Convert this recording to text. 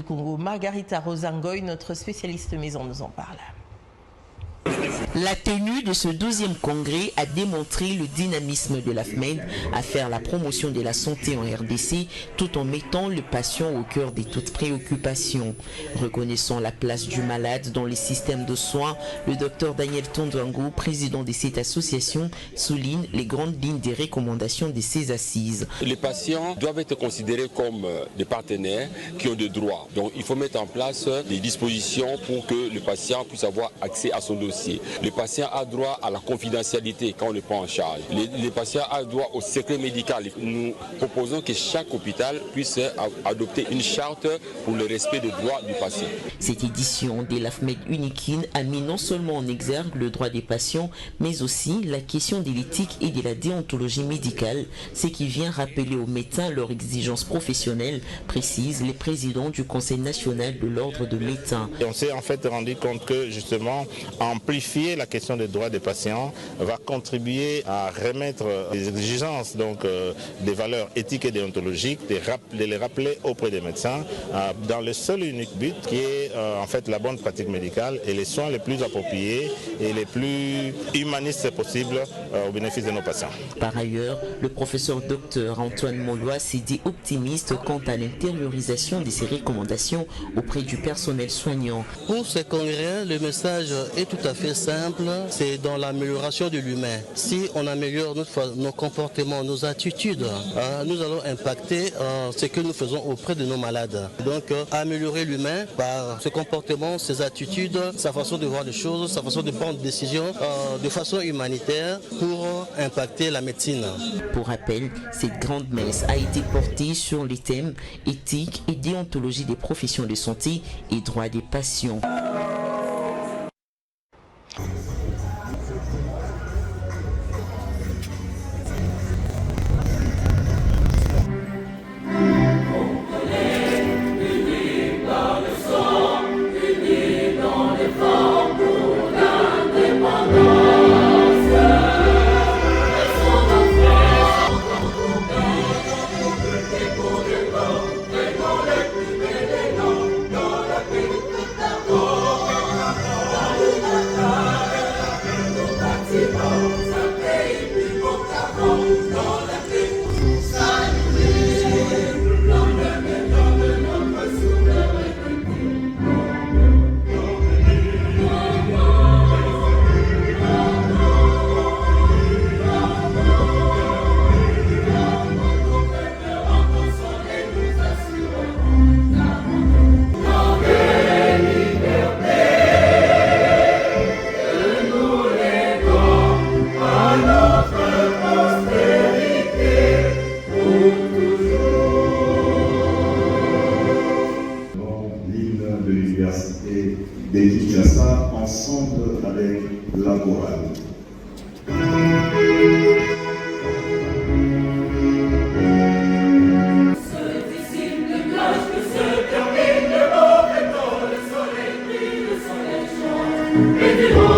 Congo. Margarita Rosangoy, notre spécialiste maison, nous en parle. La tenue de ce 12e congrès a démontré le dynamisme de l'AFMED à faire la promotion de la santé en RDC tout en mettant le patient au cœur de toutes préoccupations. Reconnaissant la place du malade dans les systèmes de soins, le docteur Daniel Tondwango, président de cette association, souligne les grandes lignes des recommandations de ces assises. Les patients doivent être considérés comme des partenaires qui ont des droits. Donc il faut mettre en place des dispositions pour que le patient puisse avoir accès à son dossier. Le patient a droit à la confidentialité quand on le prend en charge. Les patients ont droit au secret médical. Nous proposons que chaque hôpital puisse adopter une charte pour le respect des droits du patient. Cette édition de l'AFMED Unikin a mis non seulement en exergue le droit des patients, mais aussi la question de l'éthique et de la déontologie médicale, ce qui vient rappeler aux médecins leurs exigences professionnelles, précisent les présidents du Conseil national de l'ordre de médecins. Et on s'est en fait rendu compte que justement amplifier la question des droits des patients va contribuer à remettre les exigences des valeurs éthiques et déontologiques, de les rappeler auprès des médecins dans le seul et unique but qui est en fait la bonne pratique médicale et les soins les plus appropriés et les plus humanistes possibles au bénéfice de nos patients. Par ailleurs, le professeur docteur Antoine Molois s'est dit optimiste quant à l'intériorisation de ces recommandations auprès du personnel soignant. Pour ce congrès, le message est tout à fait simple, c'est dans l'amélioration de l'humain. Si on améliore nos comportements, nos attitudes, nous allons impacter ce que nous faisons auprès de nos malades. Donc améliorer l'humain par ce comportement, ses attitudes, sa façon de voir les choses, sa façon de prendre des décisions de façon humanitaire pour impacter la médecine. Pour rappel, cette grande messe a été portée sur les thèmes éthique et déontologie des professions de santé et droits des patients. de Kinshasa ensemble avec la chorale. Et